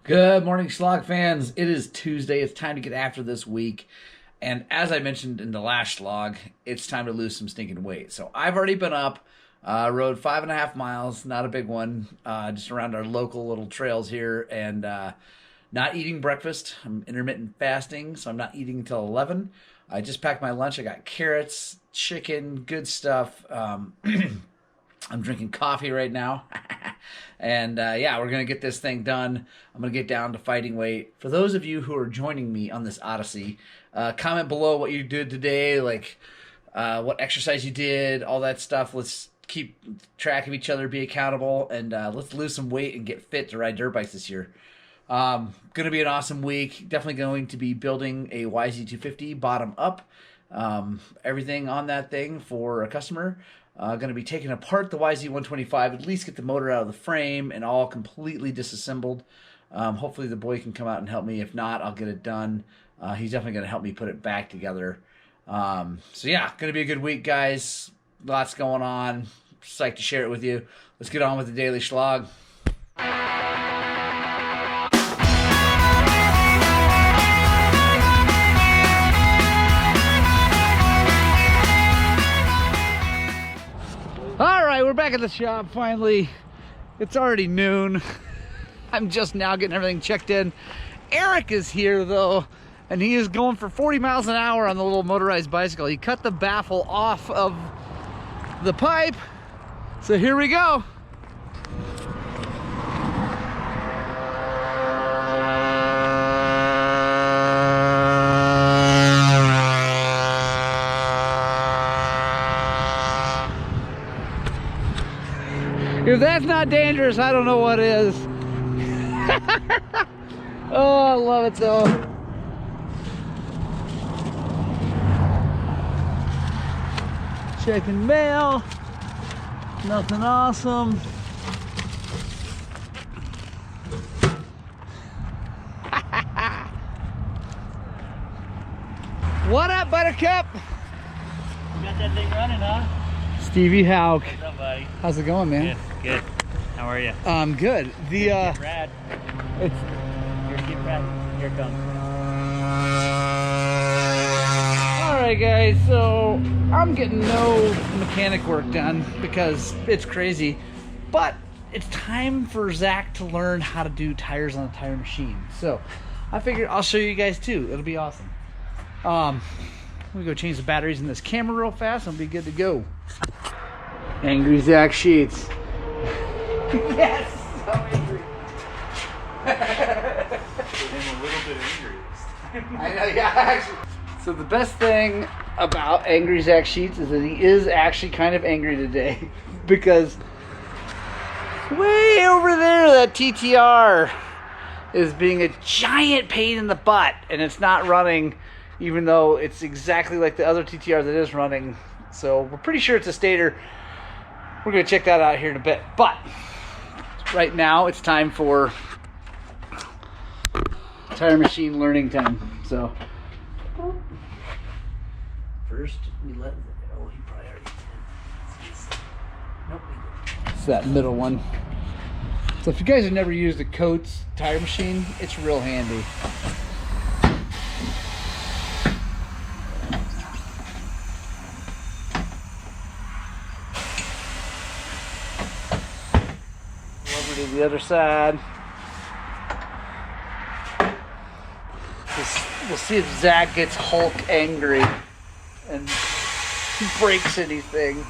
Good morning, Shlog fans. It is Tuesday. It's time to get after this week. And as I mentioned in the last Shlog, it's time to lose some stinking weight. So I've already been up, rode 5.5 miles, not a big one, just around our local little trails here, and not eating breakfast. I'm intermittent fasting, so I'm not eating until 11. I just packed my lunch. I got carrots, chicken, good stuff. I'm drinking coffee right now. And yeah, we're going to get this thing done. I'm going to get down to fighting weight. For those of you who are joining me on this odyssey, comment below what you did today, like what exercise you did, all that stuff. Let's keep track of each other, be accountable, and let's lose some weight and get fit to ride dirt bikes this year. Going to be an awesome week. Definitely going to be building a YZ250 bottom up. Everything on that thing for a customer. Going to be taking apart the YZ125, at least get the motor out of the frame and all completely disassembled. Hopefully the boy can come out and help me. If not, I'll get it done. He's definitely going to help me put it back together. So yeah, going to be a good week, guys. Lots going on. Psyched to share it with you. Let's get on with the daily Shlog. Alright, we're back at the shop finally. It's already noon. I'm just now getting everything checked in. Eric is here though, and he is going for 40 miles an hour on the little motorized bicycle. He cut the baffle off of the pipe. So here we go. If that's not dangerous, I don't know what is. Oh, I love it though. Checking mail. Nothing awesome. What up, Buttercup? You got that thing running, huh? Stevie Hauk. What's up, buddy? How's it going, man? Good. How are you? Good. The Rad. it's Here, get rad. Here it comes. Alright guys, so I'm getting no mechanic work done because it's crazy, but it's time for Zach to learn how to do tires on a tire machine. So I figured I'll show you guys too. It'll be awesome. Let me go change the batteries in this camera real fast and I'll be good to go. Angry Zach Sheets. Yes, so angry. I'm a little bit angry. I know, yeah, actually. So the best thing about Angry Zach Sheets is that he is actually kind of angry today because way over there that TTR is being a giant pain in the butt and it's not running even though it's exactly like the other TTR that is running. So we're pretty sure it's a stator. We're going to check that out here in a bit. But right now it's time for tire machine learning time. So first we let, oh, he probably already did. Nope. It's that middle one. So if you guys have never used a Coates tire machine, it's real handy. Over to the other side. We'll see if Zach gets Hulk angry and breaks anything.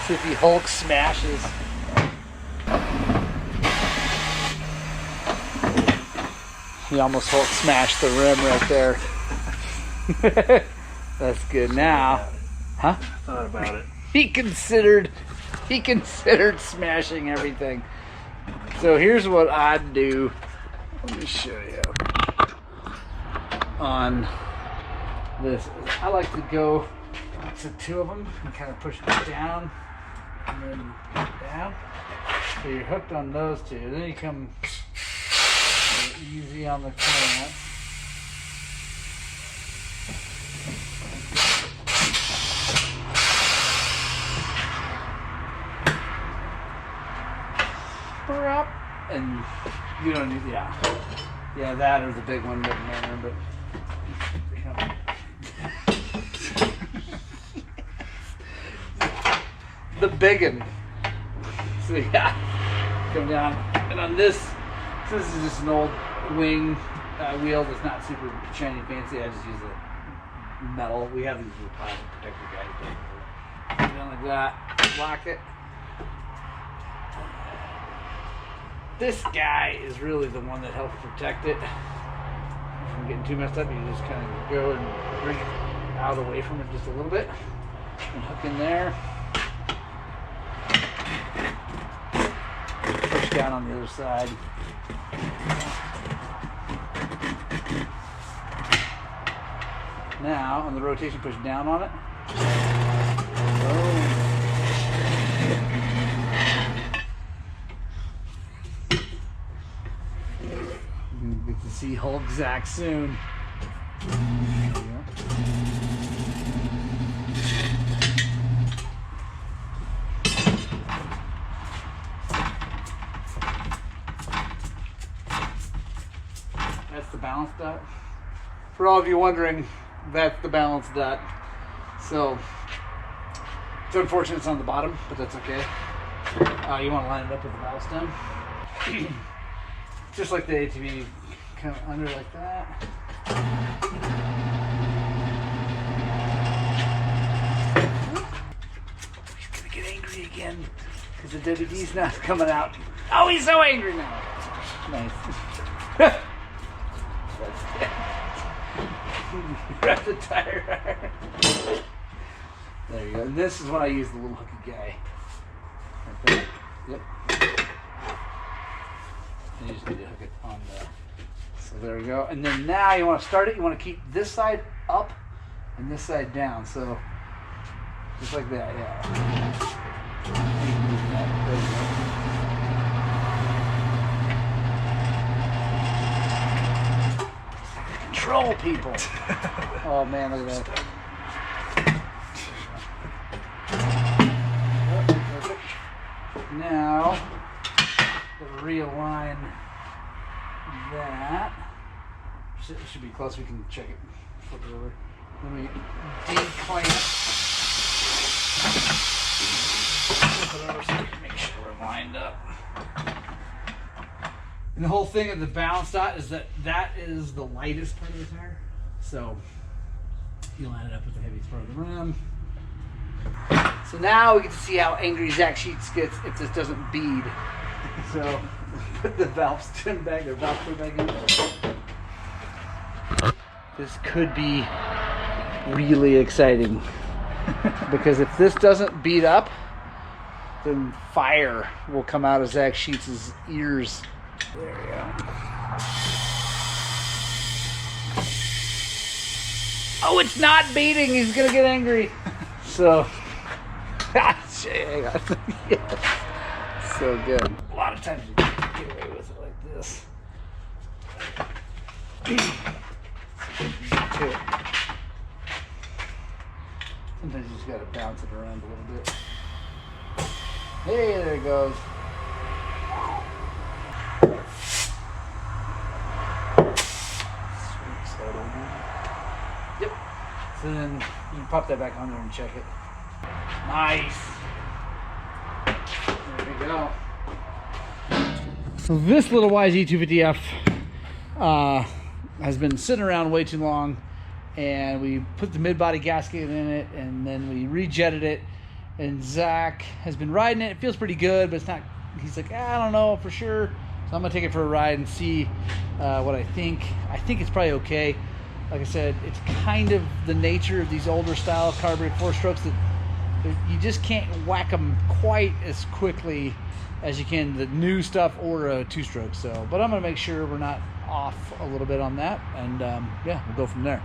See if he Hulk smashes. He almost Hulk smashed the rim right there. That's good now. Huh? Thought about it. He considered smashing everything. So here's what I'd do. Let me show you on this. I like to go to two of them and kind of push it down and then down. So you're hooked on those two. Then you come easy on the clamp. bumper up, and you don't need, yeah, that or the big one doesn't matter, but the big one. So yeah, come down, and on this is just an old wing wheel that's not super shiny fancy. I just use a metal. We have these little plastic protector guys. Put it on like that, lock it. This guy is really the one that helps protect it from getting too messed up. You just kind of go and bring it out away from it just a little bit and hook in there. Push down on the other side. Now on the rotation, push down on it. Get to see Hulk Zach soon. There you go. That's the balance dot. For all of you wondering, that's the balance dot. So it's unfortunate it's on the bottom, but that's okay. You want to line it up with the valve stem. Just like the ATV, kind of under like that. He's gonna get angry again because the WD's not coming out. Oh, he's so angry now. Nice. Grab the tire. There you go. And this is when I use the little hooky guy. Right there. Yep. And you just need to hook it on the. So there we go. And then now you want to start it. You want to keep this side up and this side down. So just like that. Yeah. There you go. Control people. Oh man, look at that. Now, realign that. It should be close. We can check it. Flip it over. Then we declamp. Flip it over so we can make sure we're lined up. And the whole thing of the balance dot is that is the lightest part of the tire. So you line it up with the heaviest part of the rim. So now we get to see how angry Zach Sheets gets if this doesn't bead. So put the valve stem back or valve screw back in. This could be really exciting because if this doesn't bead up, then fire will come out of Zach Sheets' ears. There we go. Oh, it's not beating. He's gonna get angry. So, yes, so good. A lot of times you get away with it like this. Sometimes you just gotta bounce it around a little bit. Hey, there it goes. Yep. So then you can pop that back on there and check it. Nice. There we go. So this little YZ250F has been sitting around way too long, and we put the mid-body gasket in it, and then we rejetted it. And Zach has been riding it. It feels pretty good, but it's not. He's like, I don't know for sure. So I'm gonna take it for a ride and see what I think. I think it's probably okay. Like I said, it's kind of the nature of these older style carbureted 4-strokes that you just can't whack them quite as quickly as you can the new stuff or a 2-stroke. So, but I'm gonna make sure we're not off a little bit on that, and yeah, we'll go from there.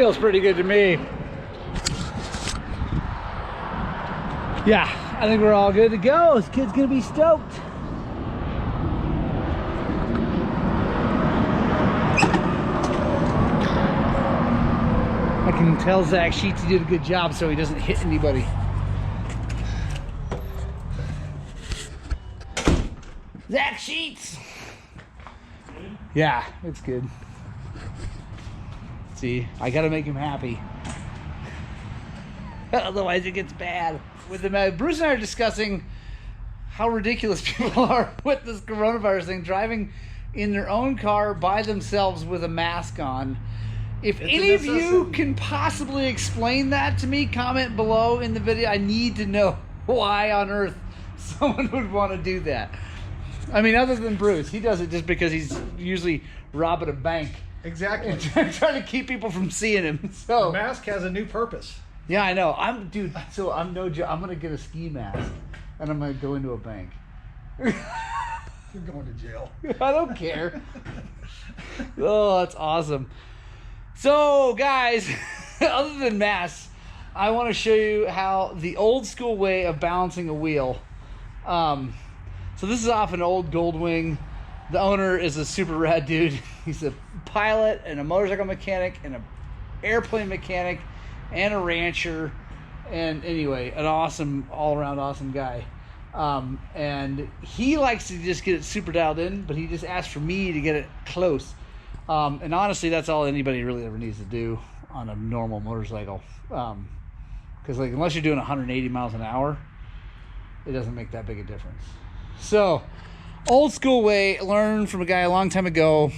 Feels pretty good to me. Yeah, I think we're all good to go. This kid's gonna be stoked. I can tell Zach Sheets he did a good job so he doesn't hit anybody. Zach Sheets! Yeah, it's good. See, I gotta make him happy. Otherwise it gets bad. With the Bruce and I are discussing how ridiculous people are with this coronavirus thing, driving in their own car by themselves with a mask on. If any of you can possibly explain that to me, comment below in the video. I need to know why on earth someone would want to do that. I mean, other than Bruce, he does it just because he's usually robbing a bank. Exactly. And trying to keep people from seeing him. So the mask has a new purpose. Yeah, I know. I'm no joke. I'm gonna get a ski mask and I'm gonna go into a bank. You're going to jail. I don't care. Oh, that's awesome. So, guys, other than masks, I want to show you how the old school way of balancing a wheel. So this is off an old Goldwing. The owner is a super rad dude. He's a pilot and a motorcycle mechanic and an airplane mechanic and a rancher. And anyway, an awesome, all-around awesome guy. And he likes to just get it super dialed in, but he just asked for me to get it close. And honestly, that's all anybody really ever needs to do on a normal motorcycle. Because like, unless you're doing 180 miles an hour, it doesn't make that big a difference. So, old school way, learned from a guy a long time ago.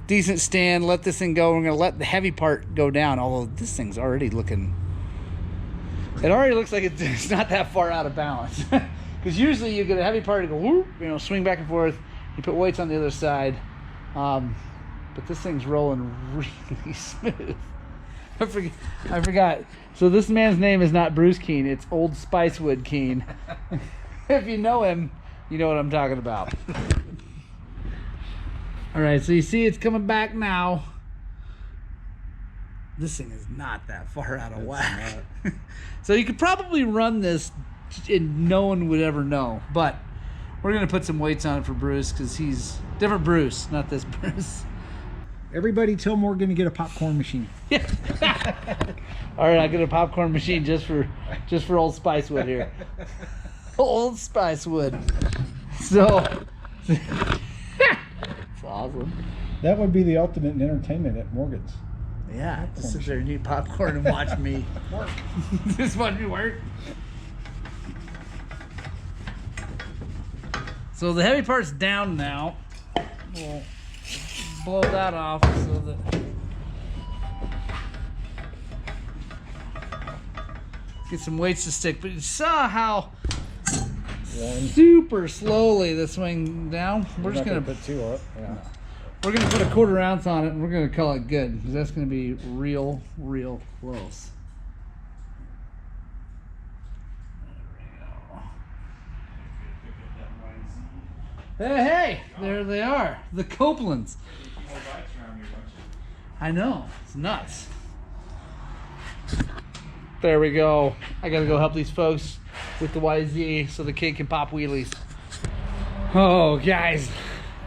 Decent stand, let this thing go. We're going to let the heavy part go down, although this thing's already looking... It already looks like it's not that far out of balance. Because usually you get a heavy part to go, whoop, swing back and forth. You put weights on the other side. But this thing's rolling really smooth. I forgot. So this man's name is not Bruce Keene. It's Old Spicewood Keene. If you know him, you know what I'm talking about. All right, so you see it's coming back now. This thing is not that far out of whack. So you could probably run this and no one would ever know. But we're going to put some weights on it for Bruce because he's different Bruce, not this Bruce. Everybody tell Morgan to get a popcorn machine. Yeah. All right, I'll get a popcorn machine just for Old Spicewood here. Old Spicewood. So it's awesome. That would be the ultimate in entertainment at Morgan's. Yeah, just sit there and eat popcorn and watch me work. Just watch me work. So the heavy part's down now. We'll blow that off so that get some weights to stick. But you saw how super slowly this wing down. We're just gonna put two up. Yeah. We're gonna put a 1/4 ounce on it and we're gonna call it good because that's gonna be real close. Hey, there they are, the Copelands. I know, it's nuts. There we go. I gotta go help these folks with the YZ so the kid can pop wheelies. Oh, guys,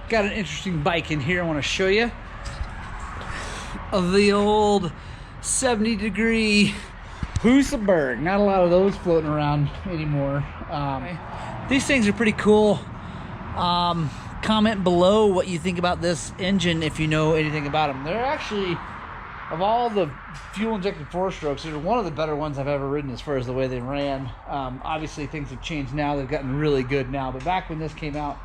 got an interesting bike in here I want to show you. Of the old 70-degree Husaberg. Not a lot of those floating around anymore. These things are pretty cool. Comment below what you think about this engine if you know anything about them. They're actually, of all the fuel-injected 4-strokes, they're one of the better ones I've ever ridden as far as the way they ran. Obviously, things have changed now. They've gotten really good now. But back when this came out,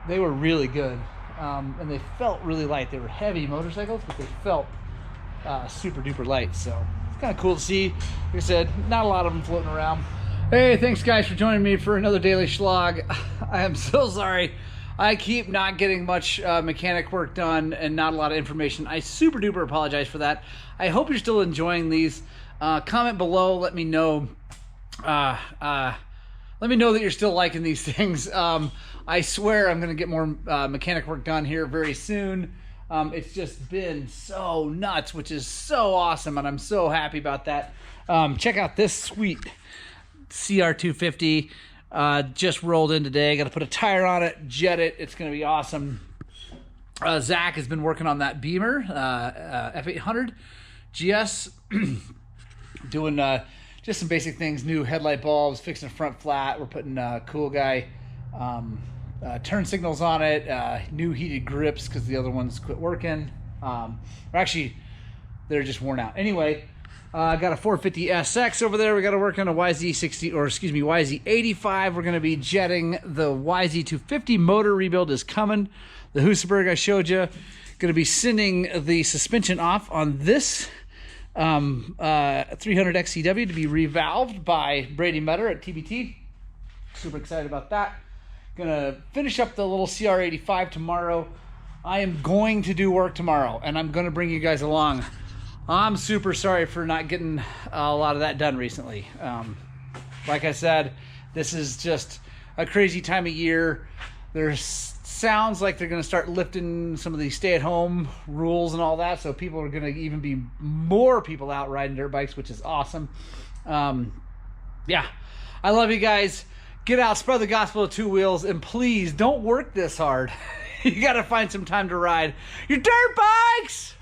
they were really good. And they felt really light. They were heavy motorcycles, but they felt super-duper light. So it's kind of cool to see. Like I said, not a lot of them floating around. Hey, thanks guys for joining me for another daily Shlog. I am so sorry. I keep not getting much mechanic work done and not a lot of information. I super duper apologize for that. I hope you're still enjoying these. Comment below, let me know. Let me know that you're still liking these things. I swear I'm gonna get more mechanic work done here very soon. It's just been so nuts, which is so awesome, and I'm so happy about that. Check out this sweet CR250. Just rolled in today. Got to put a tire on it, jet it. It's going to be awesome. Zach has been working on that Beamer, F800 GS, doing just some basic things, new headlight bulbs, fixing the front flat. We're putting Cool Guy turn signals on it, new heated grips because the other ones quit working. Or actually, they're just worn out. Anyway, I got a 450 SX over there. We got to work on a YZ60, or excuse me, YZ85. We're going to be jetting the YZ250 motor rebuild is coming. The Husaberg I showed you. Going to be sending the suspension off on this 300 XCW to be revalved by Brady Metter at TBT. Super excited about that. Gonna finish up the little CR85 tomorrow. I am going to do work tomorrow, and I'm gonna bring you guys along. I'm super sorry for not getting a lot of that done recently. Like I said, this is just a crazy time of year. There's sounds like they're going to start lifting some of these stay-at-home rules and all that, so people are going to even be more people out riding dirt bikes, which is awesome. Yeah, I love you guys. Get out, spread the gospel of two wheels, and please don't work this hard. You got to find some time to ride your dirt bikes.